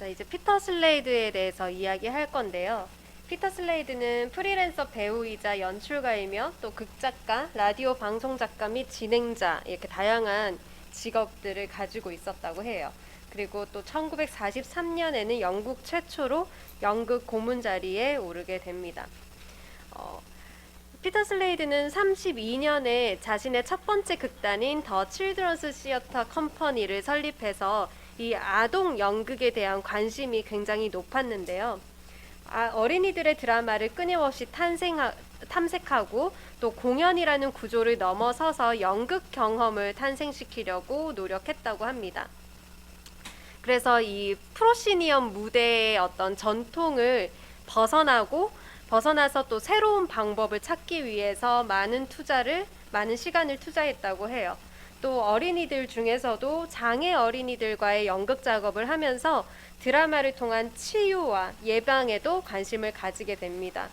자, 이제 피터 슬레이드에 대해서 이야기할 건데요. 피터 슬레이드는 프리랜서 배우이자 연출가이며 또 극작가, 라디오 방송 작가 및 진행자 이렇게 다양한 직업들을 가지고 있었다고 해요. 그리고 또 1943년에는 영국 최초로 연극 고문 자리에 오르게 됩니다. 어, 피터 슬레이드는 32년에 자신의 첫 번째 극단인 더 칠드런스 시어터 컴퍼니를 설립해서 이 아동 연극에 대한 관심이 굉장히 높았는데요. 어린이들의 드라마를 끊임없이 탐색하고 또 공연이라는 구조를 넘어서서 연극 경험을 탄생시키려고 노력했다고 합니다. 그래서 이 프로시니엄 무대의 어떤 전통을 벗어나서 또 새로운 방법을 찾기 위해서 많은 시간을 투자했다고 해요. 또 어린이들 중에서도 장애 어린이들과의 연극 작업을 하면서 드라마를 통한 치유와 예방에도 관심을 가지게 됩니다.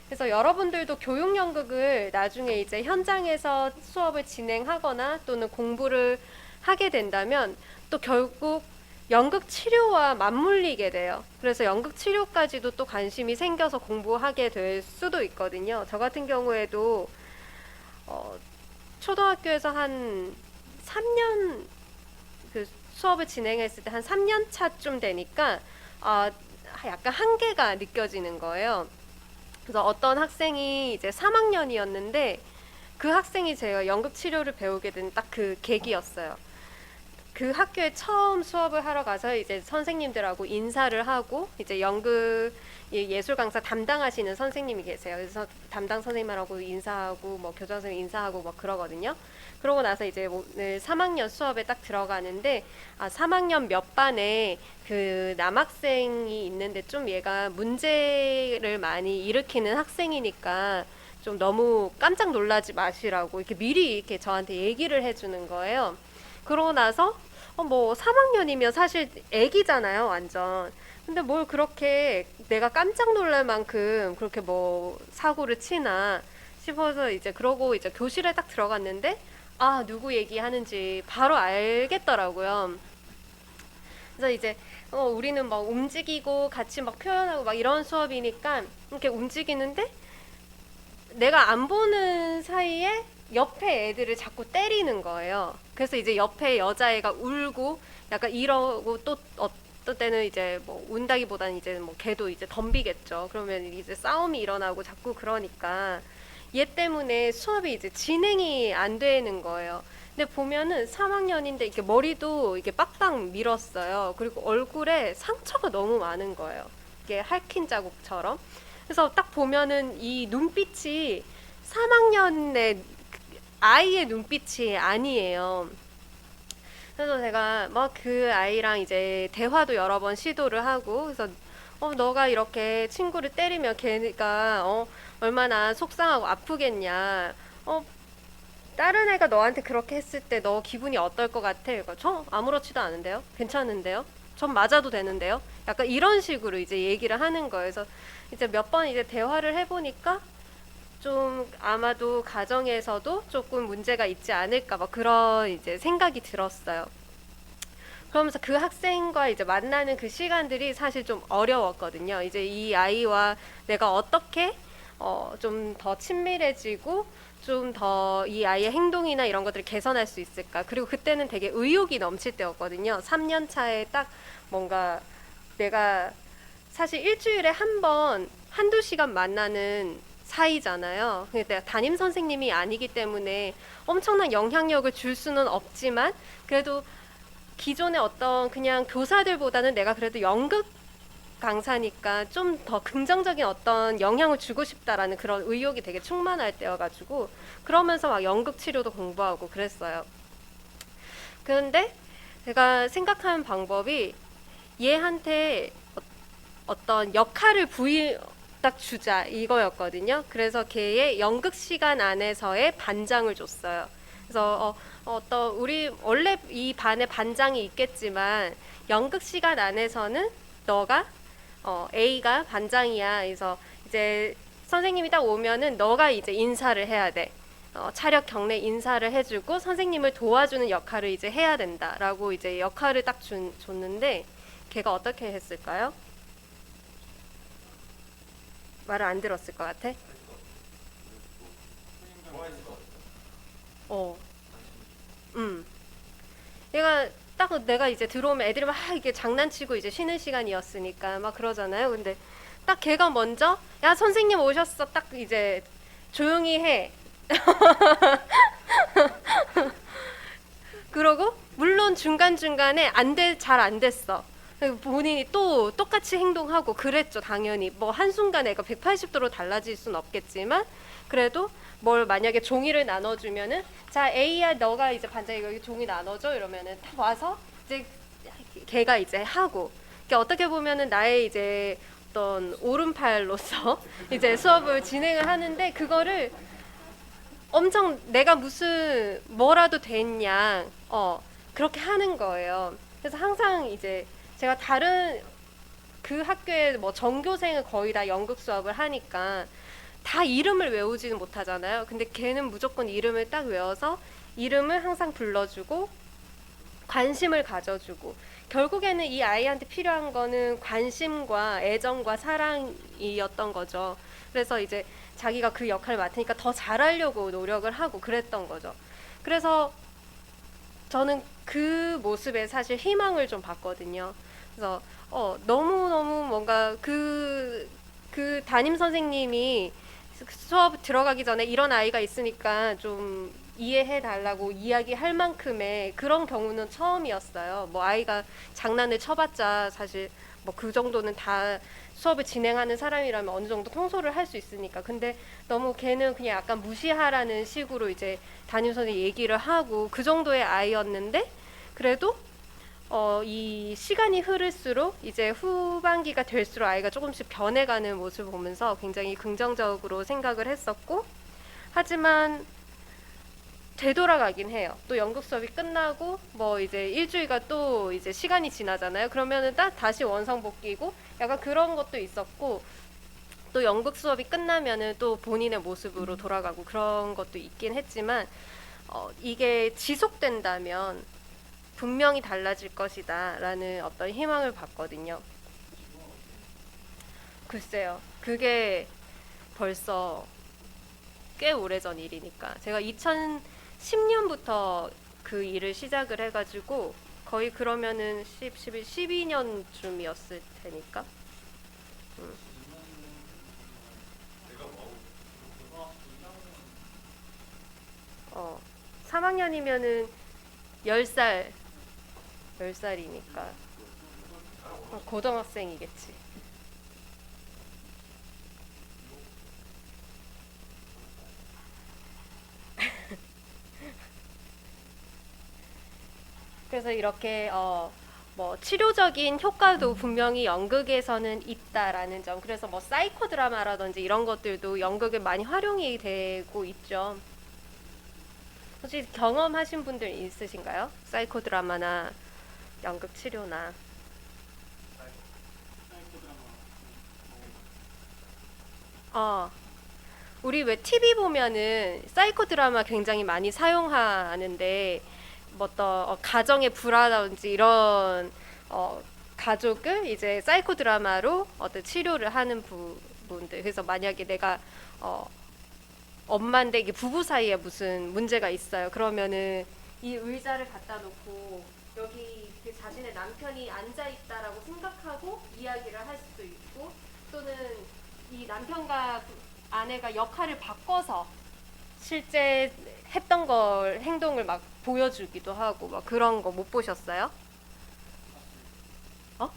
그래서 여러분들도 교육 연극을 나중에 이제 현장에서 수업을 진행하거나 또는 공부를 하게 된다면 또 결국 연극 치료와 맞물리게 돼요. 그래서 연극 치료까지도 또 관심이 생겨서 공부하게 될 수도 있거든요. 저 같은 경우에도 초등학교에서 한 3년 그 수업을 진행했을 때 한 3년 차쯤 되니까 약간 한계가 느껴지는 거예요. 그래서 어떤 학생이 이제 3학년이었는데 그 학생이 제가 연극 치료를 배우게 된 딱 그 계기였어요. 그 학교에 처음 수업을 하러 가서 이제 선생님들하고 인사를 하고 이제 연극 예술 강사 담당하시는 선생님이 계세요. 그래서 담당 선생님하고 인사하고 뭐 교장 선생님 인사하고 뭐 그러거든요. 그러고 나서 이제 오늘 3학년 수업에 딱 들어가는데 3학년 몇 반에 그 남학생이 있는데 좀 얘가 문제를 많이 일으키는 학생이니까 좀 너무 깜짝 놀라지 마시라고 이렇게 미리 이렇게 저한테 얘기를 해주는 거예요. 그러고 나서 뭐 3학년이면 사실 애기잖아요, 완전. 근데 뭘 그렇게 내가 깜짝 놀랄 만큼 그렇게 뭐 사고를 치나 싶어서 이제 그러고 이제 교실에 딱 들어갔는데 누구 얘기하는지 바로 알겠더라고요. 그래서 이제 우리는 막 움직이고 같이 막 표현하고 막 이런 수업이니까 이렇게 움직이는데 내가 안 보는 사이에 옆에 애들을 자꾸 때리는 거예요. 그래서 이제 옆에 여자애가 울고 약간 이러고 또 어떤 때는 이제 뭐 운다기보다는 이제 뭐 걔도 이제 덤비겠죠. 그러면 이제 싸움이 일어나고 자꾸 그러니까 얘 때문에 수업이 이제 진행이 안 되는 거예요. 근데 보면은 3학년인데 이렇게 머리도 이게 빡빡 밀었어요. 그리고 얼굴에 상처가 너무 많은 거예요. 이게 핥힌 자국처럼. 그래서 딱 보면은 이 눈빛이 3학년의 아이의 눈빛이 아니에요. 그래서 제가 막 그 아이랑 이제 대화도 여러 번 시도를 하고 그래서 너가 이렇게 친구를 때리면 걔가 얼마나 속상하고 아프겠냐. 다른 애가 너한테 그렇게 했을 때 너 기분이 어떨 것 같아? 그러니까 저 아무렇지도 않은데요? 괜찮은데요? 전 맞아도 되는데요? 약간 이런 식으로 이제 얘기를 하는 거예요. 그래서 이제 몇 번 이제 대화를 해보니까 좀 아마도 가정에서도 조금 문제가 있지 않을까 막 그런 이제 생각이 들었어요. 그러면서 그 학생과 이제 만나는 그 시간들이 사실 좀 어려웠거든요. 이제 이 아이와 내가 어떻게 좀 더 친밀해지고 좀 더 이 아이의 행동이나 이런 것들을 개선할 수 있을까. 그리고 그때는 되게 의욕이 넘칠 때였거든요. 3년 차에 딱 뭔가 내가 사실 일주일에 한 번, 한두 시간 만나는 사이잖아요. 근데 내가 담임 선생님이 아니기 때문에 엄청난 영향력을 줄 수는 없지만 그래도 기존의 어떤 그냥 교사들보다는 내가 그래도 연극 강사니까 좀 더 긍정적인 어떤 영향을 주고 싶다라는 그런 의욕이 되게 충만할 때여가지고 그러면서 막 연극 치료도 공부하고 그랬어요. 그런데 제가 생각하는 방법이 얘한테 어떤 역할을 딱 주자 이거였거든요. 그래서 걔의 연극 시간 안에서의 반장을 줬어요. 그래서 어떤 우리 원래 이 반에 반장이 있겠지만 연극 시간 안에서는 너가 A가 반장이야. 그래서 이제 선생님이 딱 오면은 너가 이제 인사를 해야 돼. 차렷 경례 인사를 해주고 선생님을 도와주는 역할을 이제 해야 된다라고 이제 역할을 딱 줬는데 걔가 어떻게 했을까요? 말을 안 들었을 것 같아? 어, 음. 얘가 딱 내가 이제 들어오면 애들이 막 이게 장난치고 이제 쉬는 시간이었으니까 막 그러잖아요. 근데 딱 걔가 먼저 야 선생님 오셨어. 딱 이제 조용히 해. 그러고 물론 중간중간에 잘 안 됐어. 본인이 또 똑같이 행동하고 그랬죠, 당연히. 뭐 한순간에 애가 180도로 달라질 순 없겠지만 그래도 뭘 만약에 종이를 나눠주면은 자 A야 너가 이제 반장이 여기 종이 나눠줘 이러면은 다 와서 이제 걔가 이제 하고 어떻게 보면은 나의 이제 어떤 오른팔로서 이제 수업을 진행을 하는데 그거를 엄청 내가 무슨 뭐라도 됐냐 그렇게 하는 거예요. 그래서 항상 이제 제가 다른 그 학교에 뭐 전교생은 거의 다 연극 수업을 하니까 다 이름을 외우지는 못하잖아요. 근데 걔는 무조건 이름을 딱 외워서 이름을 항상 불러주고 관심을 가져주고 결국에는 이 아이한테 필요한 거는 관심과 애정과 사랑이었던 거죠. 그래서 이제 자기가 그 역할을 맡으니까 더 잘하려고 노력을 하고 그랬던 거죠. 그래서 저는 그 모습에 사실 희망을 좀 봤거든요. 그래서 너무너무 뭔가 그 담임 선생님이 수업 들어가기 전에 이런 아이가 있으니까 좀 이해해 달라고 이야기할 만큼의 그런 경우는 처음이었어요. 뭐 아이가 장난을 쳐봤자 사실 뭐 그 정도는 다 수업을 진행하는 사람이라면 어느 정도 통솔을 할 수 있으니까. 근데 너무 걔는 그냥 약간 무시하라는 식으로 이제 담임 선생님 얘기를 하고 그 정도의 아이였는데 그래도 이 시간이 흐를수록 이제 후반기가 될수록 아이가 조금씩 변해가는 모습을 보면서 굉장히 긍정적으로 생각을 했었고 하지만 되돌아가긴 해요. 또 연극 수업이 끝나고 뭐 이제 일주일가 또 이제 시간이 지나잖아요. 그러면은 딱 다시 원상복귀고 약간 그런 것도 있었고 또 연극 수업이 끝나면은 또 본인의 모습으로 돌아가고 그런 것도 있긴 했지만 이게 지속된다면 분명히 달라질 것이다 라는 어떤 희망을 받거든요. 글쎄요. 그게 벌써 꽤 오래전 일이니까 제가 2010년부터 그 일을 시작을 해가지고 거의 그러면은 11, 12년쯤이었을 테니까 3학년이면은 10살 10살이니까 고등학생이겠지. 그래서 이렇게 뭐 치료적인 효과도 분명히 연극에서는 있다라는 점. 그래서 뭐 사이코 드라마라든지 이런 것들도 연극에 많이 활용이 되고 있죠. 혹시 경험하신 분들 있으신가요? 사이코 드라마나 연극 치료나. 어, 우리 왜 TV 보면은 사이코 드라마 굉장히 많이 사용하는데 뭐 어떤 가정의 불화라든지 이런 가족을 이제 사이코 드라마로 어떤 치료를 하는 부분들. 그래서 만약에 내가 어, 엄마인데 이게 부부 사이에 무슨 문제가 있어요. 그러면은 이 의자를 갖다 놓고 여기 그 자신의 남편이 앉아 있다라고 생각하고 이야기를 할 수도 있고 또는 이 남편과 아내가 역할을 바꿔서 실제 했던 걸 행동을 막 보여주기도 하고 막 그런 거 못 보셨어요? 어?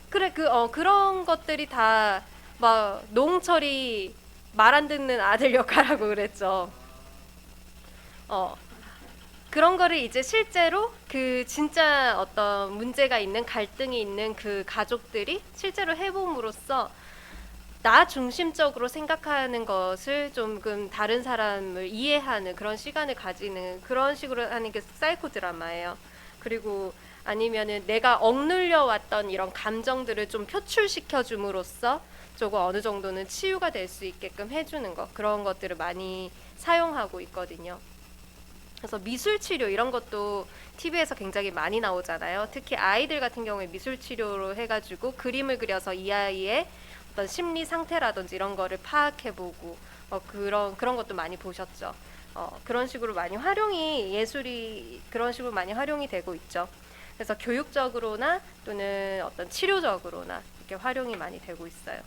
그래 그런 것들이 다 막 노홍철이 말 안 듣는 아들 역할하고 그랬죠. 어 그런 거를 이제 실제로 그 진짜 어떤 문제가 있는 갈등이 있는 그 가족들이 실제로 해봄으로써 나 중심적으로 생각하는 것을 조금 다른 사람을 이해하는 그런 시간을 가지는 그런 식으로 하는 게 사이코 드라마예요. 그리고 아니면은 내가 억눌려 왔던 이런 감정들을 좀 표출시켜 줌으로써 조금 어느 정도는 치유가 될 수 있게끔 해주는 것 그런 것들을 많이 사용하고 있거든요. 그래서 미술 치료 이런 것도 TV에서 굉장히 많이 나오잖아요. 특히 아이들 같은 경우에 미술 치료로 해가지고 그림을 그려서 이 아이의 어떤 심리 상태라든지 이런 거를 파악해보고 그런 것도 많이 보셨죠. 그런 식으로 많이 예술이 그런 식으로 많이 활용이 되고 있죠. 그래서 교육적으로나 또는 어떤 치료적으로나 이렇게 활용이 많이 되고 있어요.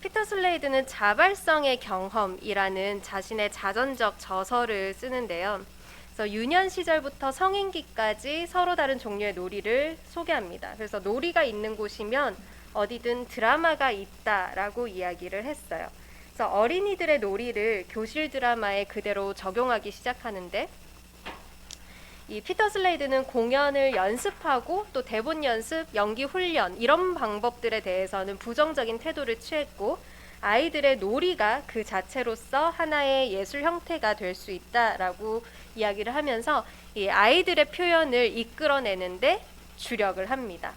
피터 슬레이드는 자발성의 경험이라는 자신의 자전적 저서를 쓰는데요. 그래서 유년 시절부터 성인기까지 서로 다른 종류의 놀이를 소개합니다. 그래서 놀이가 있는 곳이면 어디든 드라마가 있다라고 이야기를 했어요. 그래서 어린이들의 놀이를 교실 드라마에 그대로 적용하기 시작하는데, 이 피터 슬레이드는 공연을 연습하고 또 대본 연습, 연기 훈련 이런 방법들에 대해서는 부정적인 태도를 취했고, 아이들의 놀이가 그 자체로서 하나의 예술 형태가 될 수 있다라고 이야기를 하면서 이 아이들의 표현을 이끌어내는데 주력을 합니다.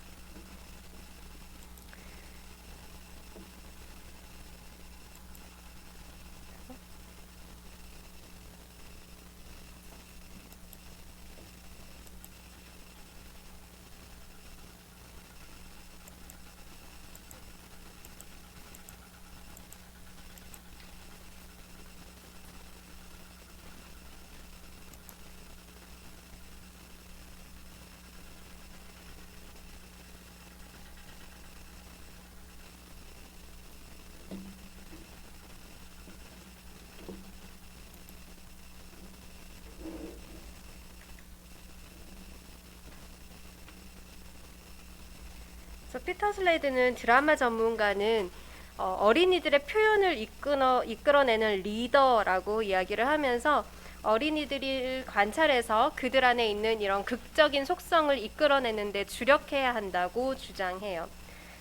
그래서 피터 슬레이드는 드라마 전문가는 어린이들의 표현을 이끌어내는 리더라고 이야기를 하면서 어린이들을 관찰해서 그들 안에 있는 이런 극적인 속성을 이끌어내는 데 주력해야 한다고 주장해요.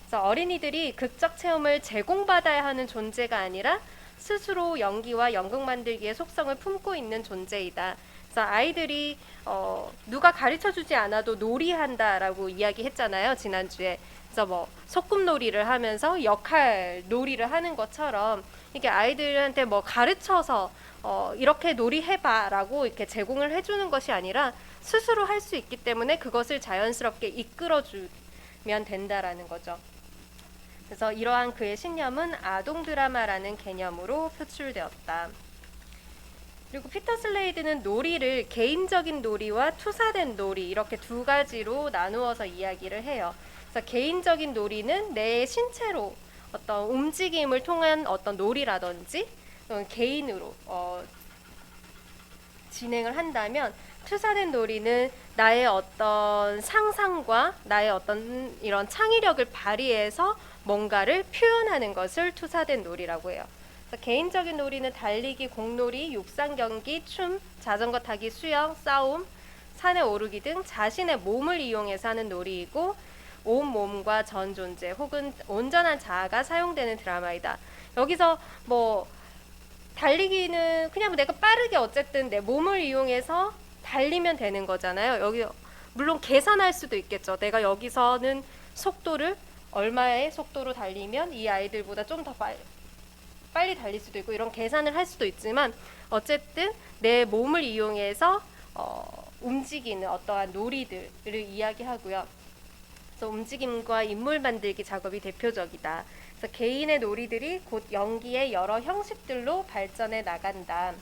그래서 어린이들이 극적 체험을 제공받아야 하는 존재가 아니라 스스로 연기와 연극 만들기의 속성을 품고 있는 존재이다. 그래서 아이들이 누가 가르쳐주지 않아도 놀이한다라고 이야기했잖아요, 지난주에. 그래서 뭐 소꿉놀이를 하면서 역할 놀이를 하는 것처럼 이게 아이들한테 뭐 가르쳐서 이렇게 놀이해봐라고 이렇게 제공을 해주는 것이 아니라 스스로 할 수 있기 때문에 그것을 자연스럽게 이끌어주면 된다라는 거죠. 그래서 이러한 그의 신념은 아동 드라마라는 개념으로 표출되었다. 그리고 피터 슬레이드는 놀이를 개인적인 놀이와 투사된 놀이 이렇게 두 가지로 나누어서 이야기를 해요. 그래서 개인적인 놀이는 내 신체로 어떤 움직임을 통한 어떤 놀이라든지 개인으로 진행을 한다면, 투사된 놀이는 나의 어떤 상상과 나의 어떤 이런 창의력을 발휘해서 뭔가를 표현하는 것을 투사된 놀이라고 해요. 그래서 개인적인 놀이는 달리기, 공놀이, 육상 경기, 춤, 자전거 타기, 수영, 싸움, 산에 오르기 등 자신의 몸을 이용해서 하는 놀이이고, 온 몸과 전 존재 혹은 온전한 자아가 사용되는 드라마이다. 여기서 뭐 달리기는 그냥 뭐 내가 빠르게 어쨌든 내 몸을 이용해서 달리면 되는 거잖아요. 여기 물론 계산할 수도 있겠죠. 내가 여기서는 속도를 얼마의 속도로 달리면 이 아이들보다 좀 더 빨리 달릴 수도 있고, 이런 계산을 할 수도 있지만 어쨌든 내 몸을 이용해서 움직이는 어떠한 놀이들을 이야기하고요. 그래서 움직임과 인물 만들기 작업이 대표적이다. 그래서 개인의 놀이들이 곧 연기의 여러 형식들로 발전해 나간다.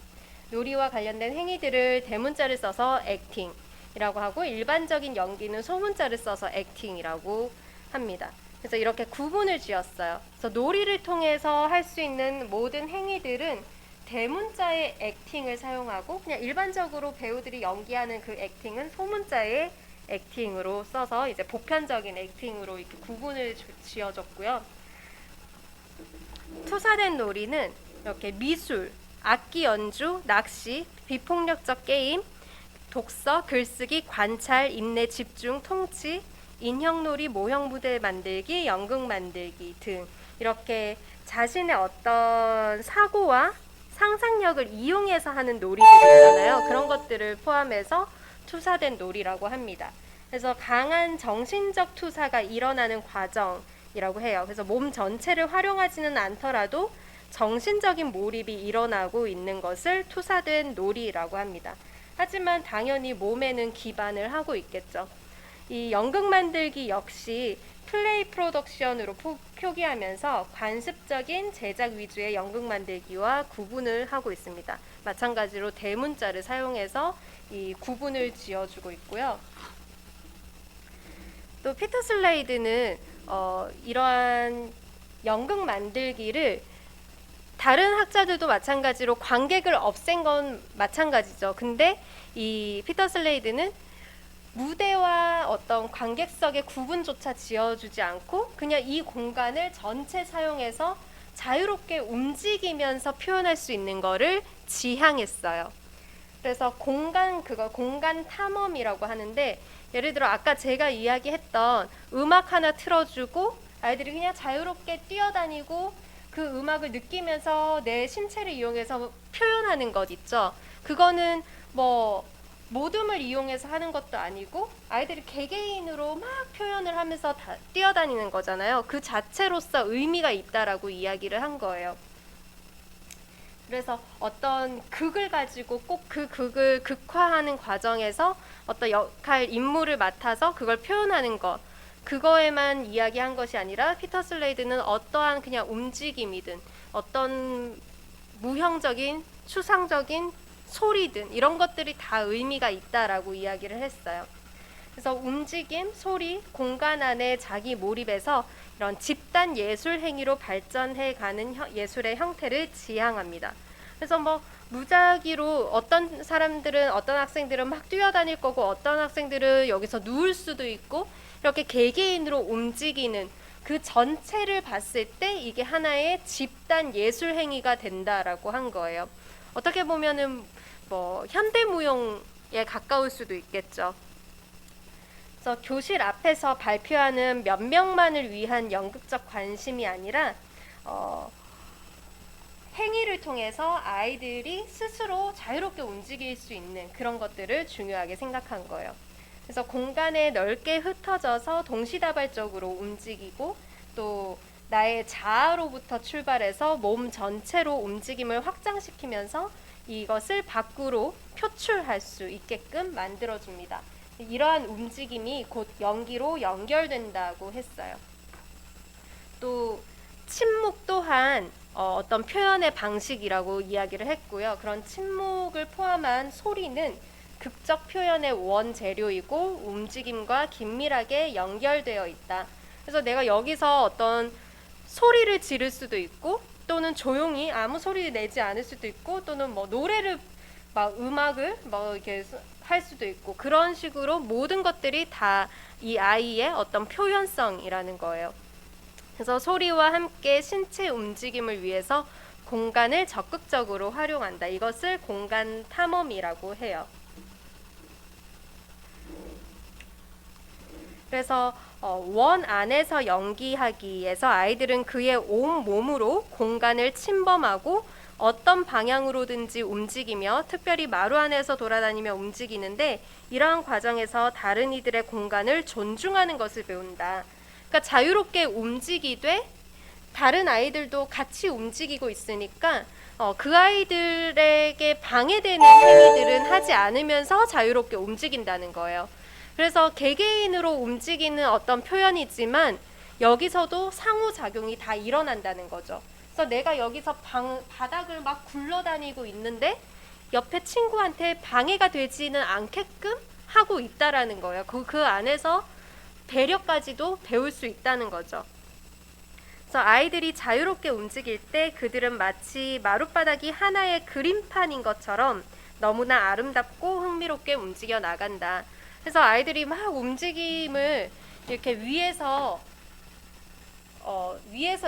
놀이와 관련된 행위들을 대문자를 써서 액팅이라고 하고, 일반적인 연기는 소문자를 써서 액팅이라고 합니다. 그래서 이렇게 구분을 지었어요. 그래서 놀이를 통해서 할 수 있는 모든 행위들은 대문자의 액팅을 사용하고, 그냥 일반적으로 배우들이 연기하는 그 액팅은 소문자의 액팅으로 써서 이제 보편적인 액팅으로 이렇게 구분을 지어졌고요. 투사된 놀이는 이렇게 미술, 악기 연주, 낚시, 비폭력적 게임, 독서, 글쓰기, 관찰, 인내, 집중, 통치, 인형놀이, 모형 무대 만들기, 연극 만들기 등 이렇게 자신의 어떤 사고와 상상력을 이용해서 하는 놀이들이 있잖아요. 그런 것들을 포함해서 투사된 놀이라고 합니다. 그래서 강한 정신적 투사가 일어나는 과정이 이라고 해요. 그래서 몸 전체를 활용하지는 않더라도 정신적인 몰입이 일어나고 있는 것을 투사된 놀이라고 합니다. 하지만 당연히 몸에는 기반을 하고 있겠죠. 이 연극 만들기 역시 플레이 프로덕션으로 표기하면서 관습적인 제작 위주의 연극 만들기와 구분을 하고 있습니다. 마찬가지로 대문자를 사용해서 이 구분을 지어주고 있고요. 또 피터 슬레이드는 이러한 연극 만들기를 다른 학자들도 마찬가지로 관객을 없앤 건 마찬가지죠. 근데 이 피터 슬레이드는 무대와 어떤 관객석의 구분조차 지어주지 않고 그냥 이 공간을 전체 사용해서 자유롭게 움직이면서 표현할 수 있는 거를 지향했어요. 그래서 공간 탐험이라고 하는데, 예를 들어 아까 제가 이야기했던 음악 하나 틀어주고 아이들이 그냥 자유롭게 뛰어다니고 그 음악을 느끼면서 내 신체를 이용해서 표현하는 것 있죠. 그거는 뭐 모둠을 이용해서 하는 것도 아니고 아이들이 개개인으로 막 표현을 하면서 뛰어다니는 거잖아요. 그 자체로서 의미가 있다라고 이야기를 한 거예요. 그래서 어떤 극을 가지고 꼭 그 극을 극화하는 과정에서 어떤 역할, 임무를 맡아서 그걸 표현하는 것, 그거에만 이야기한 것이 아니라 피터 슬레이드는 어떠한 그냥 움직임이든 어떤 무형적인, 추상적인 소리든 이런 것들이 다 의미가 있다라고 이야기를 했어요. 그래서 움직임, 소리, 공간 안에 자기 몰입해서 이런 집단 예술 행위로 발전해가는 예술의 형태를 지향합니다. 그래서 뭐 무작위로 어떤 사람들은, 어떤 학생들은 막 뛰어다닐 거고 어떤 학생들은 여기서 누울 수도 있고 이렇게 개개인으로 움직이는 그 전체를 봤을 때 이게 하나의 집단 예술 행위가 된다라고 한 거예요. 어떻게 보면은 뭐 현대무용에 가까울 수도 있겠죠. 그래서 교실 앞에서 발표하는 몇 명만을 위한 연극적 관심이 아니라 행위를 통해서 아이들이 스스로 자유롭게 움직일 수 있는 그런 것들을 중요하게 생각한 거예요. 그래서 공간에 넓게 흩어져서 동시다발적으로 움직이고 또 나의 자아로부터 출발해서 몸 전체로 움직임을 확장시키면서 이것을 밖으로 표출할 수 있게끔 만들어줍니다. 이러한 움직임이 곧 연기로 연결된다고 했어요. 또 침묵 또한 어떤 표현의 방식이라고 이야기를 했고요. 그런 침묵을 포함한 소리는 극적 표현의 원재료이고 움직임과 긴밀하게 연결되어 있다. 그래서 내가 여기서 어떤 소리를 지를 수도 있고 또는 조용히 아무 소리 내지 않을 수도 있고 또는 뭐 노래를 막 음악을 뭐 이렇게 할 수도 있고 그런 식으로 모든 것들이 다 이 아이의 어떤 표현성이라는 거예요. 그래서 소리와 함께 신체 움직임을 위해서 공간을 적극적으로 활용한다. 이것을 공간 탐험이라고 해요. 그래서 원 안에서 연기하기에서 아이들은 그의 온 몸으로 공간을 침범하고 어떤 방향으로든지 움직이며 특별히 마루 안에서 돌아다니며 움직이는데 이러한 과정에서 다른 이들의 공간을 존중하는 것을 배운다. 그러니까 자유롭게 움직이되 다른 아이들도 같이 움직이고 있으니까 그 아이들에게 방해되는 행위들은 하지 않으면서 자유롭게 움직인다는 거예요. 그래서 개개인으로 움직이는 어떤 표현이지만 여기서도 상호작용이 다 일어난다는 거죠. 그래서 내가 여기서 바닥을 막 굴러다니고 있는데 옆에 친구한테 방해가 되지는 않게끔 하고 있다라는 거예요. 그 안에서 배려까지도 배울 수 있다는 거죠. 그래서 아이들이 자유롭게 움직일 때 그들은 마치 마룻바닥이 하나의 그림판인 것처럼 너무나 아름답고 흥미롭게 움직여 나간다. 그래서 아이들이 막 움직임을 이렇게 위에서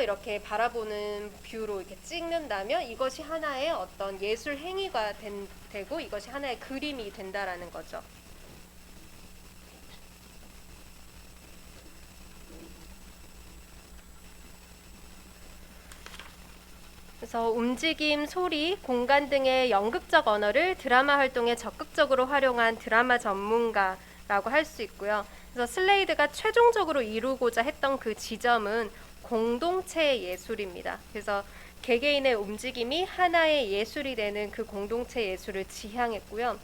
이렇게 바라보는 뷰로 이렇게 찍는다면 이것이 하나의 어떤 예술 행위가 되고 이것이 하나의 그림이 된다라는 거죠. 그래서 움직임, 소리, 공간 등의 연극적 언어를 드라마 활동에 적극적으로 활용한 드라마 전문가라고 할 수 있고요. 그래서 슬레이드가 최종적으로 이루고자 했던 그 지점은 공동체의 예술입니다. 그래서 개개인의 움직임이 하나의 예술이 되는 그 공동체 예술을 지향했고요.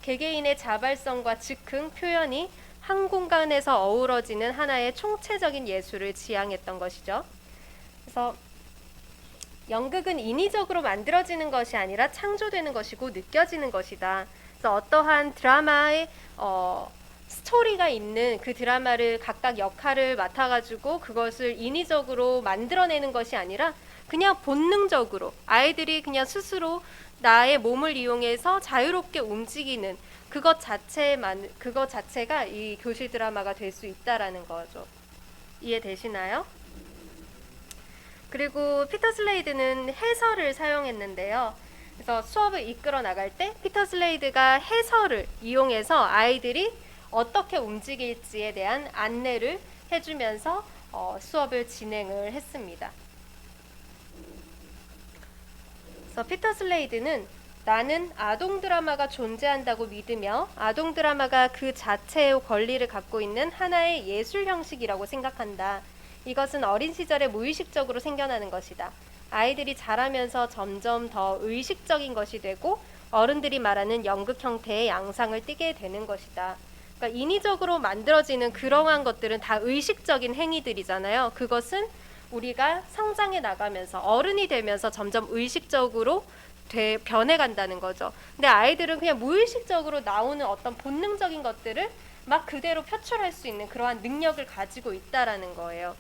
개개인의 자발성과 즉흥 표현이 한 공간에서 어우러지는 하나의 총체적인 예술을 지향했던 것이죠. 그래서 연극은 인위적으로 만들어지는 것이 아니라 창조되는 것이고 느껴지는 것이다. 그래서 어떠한 드라마의 스토리가 있는 그 드라마를 각각 역할을 맡아가지고 그것을 인위적으로 만들어내는 것이 아니라 그냥 본능적으로 아이들이 그냥 스스로 나의 몸을 이용해서 자유롭게 움직이는 그것 자체가 이 교실 드라마가 될 수 있다라는 거죠. 이해되시나요? 그리고 피터 슬레이드는 해설을 사용했는데요. 그래서 수업을 이끌어 나갈 때 피터 슬레이드가 해설을 이용해서 아이들이 어떻게 움직일지에 대한 안내를 해주면서 수업을 진행을 했습니다. 그래서 피터 슬레이드는 나는 아동 드라마가 존재한다고 믿으며 아동 드라마가 그 자체의 권리를 갖고 있는 하나의 예술 형식이라고 생각한다. 이것은 어린 시절에 무의식적으로 생겨나는 것이다. 아이들이 자라면서 점점 더 의식적인 것이 되고 어른들이 말하는 연극 형태의 양상을 띠게 되는 것이다. 그러니까 인위적으로 만들어지는 그러한 것들은 다 의식적인 행위들이잖아요. 그것은 우리가 성장해 나가면서 어른이 되면서 점점 의식적으로 변해간다는 거죠. 근데 아이들은 그냥 무의식적으로 나오는 어떤 본능적인 것들을 막 그대로 표출할 수 있는 그러한 능력을 가지고 있다라는 거예요.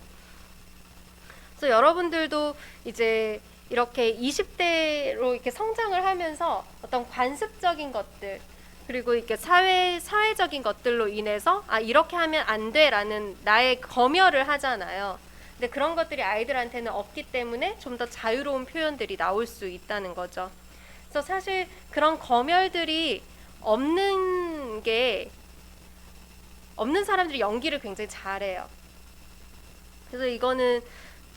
그래서 여러분들도 이제 이렇게 20대로 이렇게 성장을 하면서 어떤 관습적인 것들 그리고 이렇게 사회적인 것들로 인해서 이렇게 하면 안 돼라는 나의 검열을 하잖아요. 근데 그런 것들이 아이들한테는 없기 때문에 좀 더 자유로운 표현들이 나올 수 있다는 거죠. 그래서 사실 그런 검열들이 없는 사람들이 연기를 굉장히 잘해요. 그래서 이거는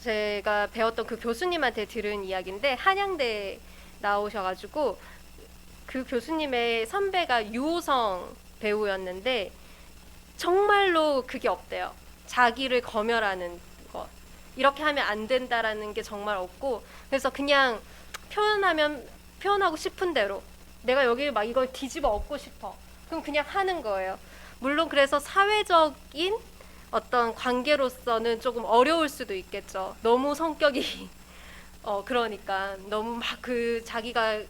제가 배웠던 그 교수님한테 들은 이야기인데 한양대 나오셔가지고 그 교수님의 선배가 유호성 배우였는데 정말로 그게 없대요. 자기를 검열하는 것. 이렇게 하면 안 된다라는 게 정말 없고 그래서 그냥 표현하고 싶은 대로 내가 여기 막 이걸 뒤집어 엎고 싶어. 그럼 그냥 하는 거예요. 물론 그래서 사회적인 어떤 관계로서는 조금 어려울 수도 있겠죠. 너무 성격이 그러니까 너무 막 그 자기가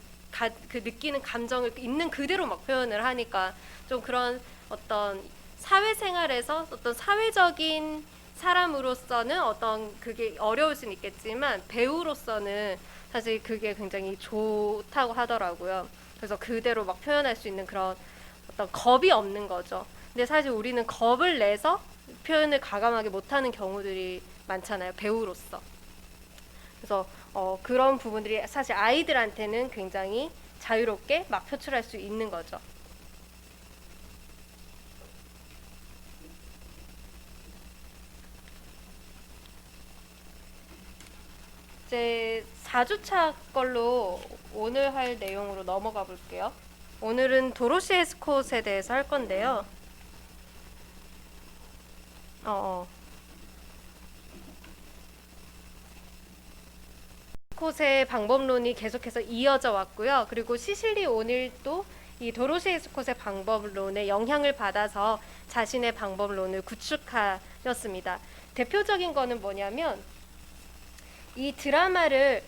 그 느끼는 감정을 있는 그대로 막 표현을 하니까 좀 그런 어떤 사회생활에서 어떤 사회적인 사람으로서는 어떤 그게 어려울 수는 있겠지만 배우로서는 사실 그게 굉장히 좋다고 하더라고요. 그래서 그대로 막 표현할 수 있는 그런 어떤 겁이 없는 거죠. 근데 사실 우리는 겁을 내서 표현을 과감하게 못하는 경우들이 많잖아요. 배우로서. 그래서 그런 부분들이 사실 아이들한테는 굉장히 자유롭게 막 표출할 수 있는 거죠. 이제 4주차 걸로 오늘 할 내용으로 넘어가 볼게요. 오늘은 도로시 에스콧에 대해서 할 건데요. 에스콧의 방법론이 계속해서 이어져 왔고요. 그리고 시실리 오닐도 이 도로시 에스콧의 방법론에 영향을 받아서 자신의 방법론을 구축하였습니다. 대표적인 거는 뭐냐면 이 드라마를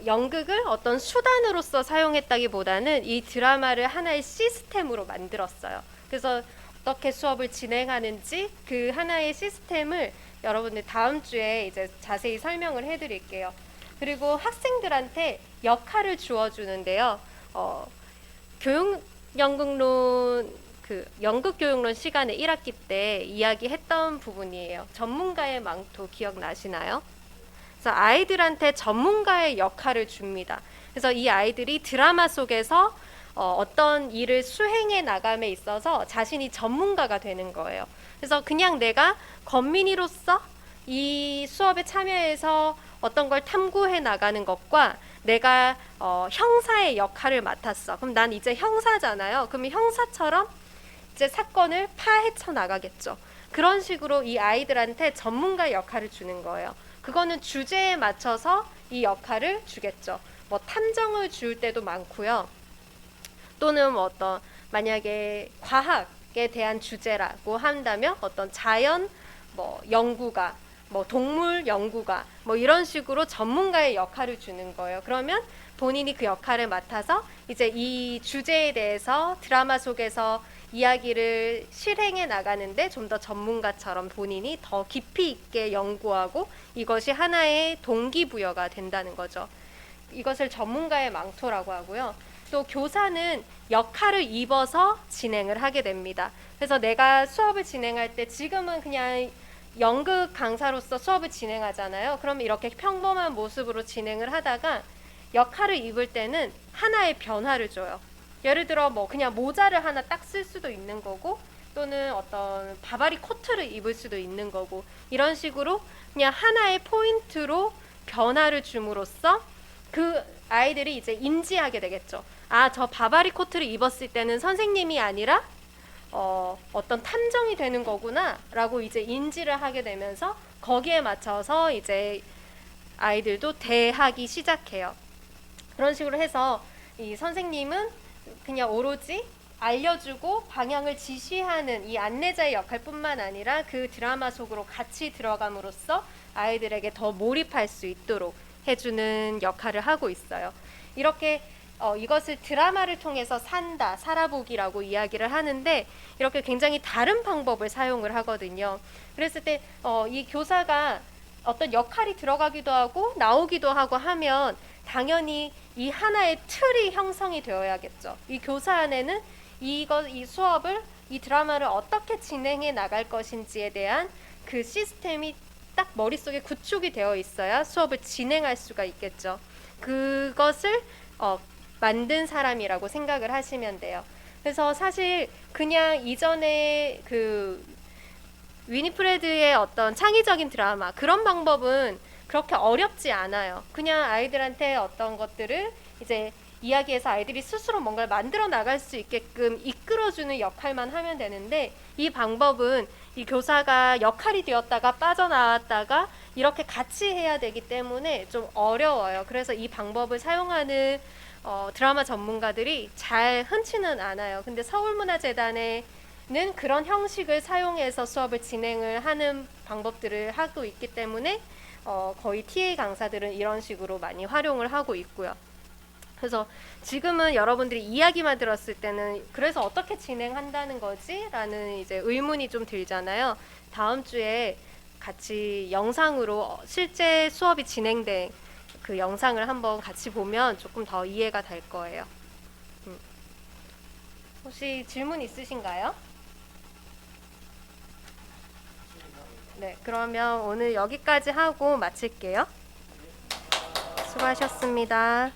연극을 어떤 수단으로서 사용했다기보다는 이 드라마를 하나의 시스템으로 만들었어요. 그래서 어떻게 수업을 진행하는지 그 하나의 시스템을 여러분들 다음 주에 이제 자세히 설명을 해드릴게요. 그리고 학생들한테 역할을 주어주는데요. 연극교육론 시간에 1학기 때 이야기했던 부분이에요. 전문가의 망토 기억나시나요? 그래서 아이들한테 전문가의 역할을 줍니다. 그래서 이 아이들이 드라마 속에서 어떤 일을 수행해 나감에 있어서 자신이 전문가가 되는 거예요. 그래서 그냥 내가 건민이로서 이 수업에 참여해서 어떤 걸 탐구해 나가는 것과 내가 형사의 역할을 맡았어. 그럼 난 이제 형사잖아요. 그럼 형사처럼 이제 사건을 파헤쳐 나가겠죠. 그런 식으로 이 아이들한테 전문가 역할을 주는 거예요. 그거는 주제에 맞춰서 이 역할을 주겠죠. 뭐 탐정을 줄 때도 많고요. 또는 뭐 어떤 만약에 과학에 대한 주제라고 한다면 어떤 자연 뭐 연구가 뭐 동물 연구가 뭐 이런 식으로 전문가의 역할을 주는 거예요. 그러면 본인이 그 역할을 맡아서 이제 이 주제에 대해서 드라마 속에서 이야기를 실행해 나가는데 좀 더 전문가처럼 본인이 더 깊이 있게 연구하고 이것이 하나의 동기부여가 된다는 거죠. 이것을 전문가의 망토라고 하고요. 또 교사는 역할을 입어서 진행을 하게 됩니다. 그래서 내가 수업을 진행할 때 지금은 그냥 연극 강사로서 수업을 진행하잖아요. 그럼 이렇게 평범한 모습으로 진행을 하다가 역할을 입을 때는 하나의 변화를 줘요. 예를 들어 뭐 그냥 모자를 하나 딱 쓸 수도 있는 거고 또는 어떤 바바리 코트를 입을 수도 있는 거고 이런 식으로 그냥 하나의 포인트로 변화를 줌으로써 그 아이들이 이제 인지하게 되겠죠. 아, 저 바바리 코트를 입었을 때는 선생님이 아니라 어떤 탐정이 되는 거구나 라고 이제 인지를 하게 되면서 거기에 맞춰서 이제 아이들도 대하기 시작해요. 그런 식으로 해서 이 선생님은 그냥 오로지 알려주고 방향을 지시하는 이 안내자의 역할뿐만 아니라 그 드라마 속으로 같이 들어감으로써 아이들에게 더 몰입할 수 있도록 해주는 역할을 하고 있어요. 이렇게 이것을 드라마를 통해서 산다, 살아보기라고 이야기를 하는데 이렇게 굉장히 다른 방법을 사용을 하거든요. 그랬을 때 이 교사가 어떤 역할이 들어가기도 하고 나오기도 하고 하면 당연히 이 하나의 틀이 형성이 되어야겠죠. 이 교사 안에는 이 수업을 이 드라마를 어떻게 진행해 나갈 것인지에 대한 그 시스템이 딱 머릿속에 구축이 되어 있어야 수업을 진행할 수가 있겠죠. 그것을 만든 사람이라고 생각을 하시면 돼요. 그래서 사실 그냥 이전에 그 위니프레드의 어떤 창의적인 드라마 그런 방법은 그렇게 어렵지 않아요. 그냥 아이들한테 어떤 것들을 이제 이야기해서 아이들이 스스로 뭔가를 만들어 나갈 수 있게끔 이끌어주는 역할만 하면 되는데 이 방법은 이 교사가 역할이 되었다가 빠져나왔다가 이렇게 같이 해야 되기 때문에 좀 어려워요. 그래서 이 방법을 사용하는 드라마 전문가들이 잘 흔치는 않아요. 근데 서울문화재단에는 그런 형식을 사용해서 수업을 진행을 하는 방법들을 하고 있기 때문에 거의 TA 강사들은 이런 식으로 많이 활용을 하고 있고요. 그래서 지금은 여러분들이 이야기만 들었을 때는 그래서 어떻게 진행한다는 거지? 라는 이제 의문이 좀 들잖아요. 다음 주에 같이 영상으로 실제 수업이 진행된 그 영상을 한번 같이 보면 조금 더 이해가 될 거예요. 혹시 질문 있으신가요? 네, 그러면 오늘 여기까지 하고 마칠게요. 수고하셨습니다.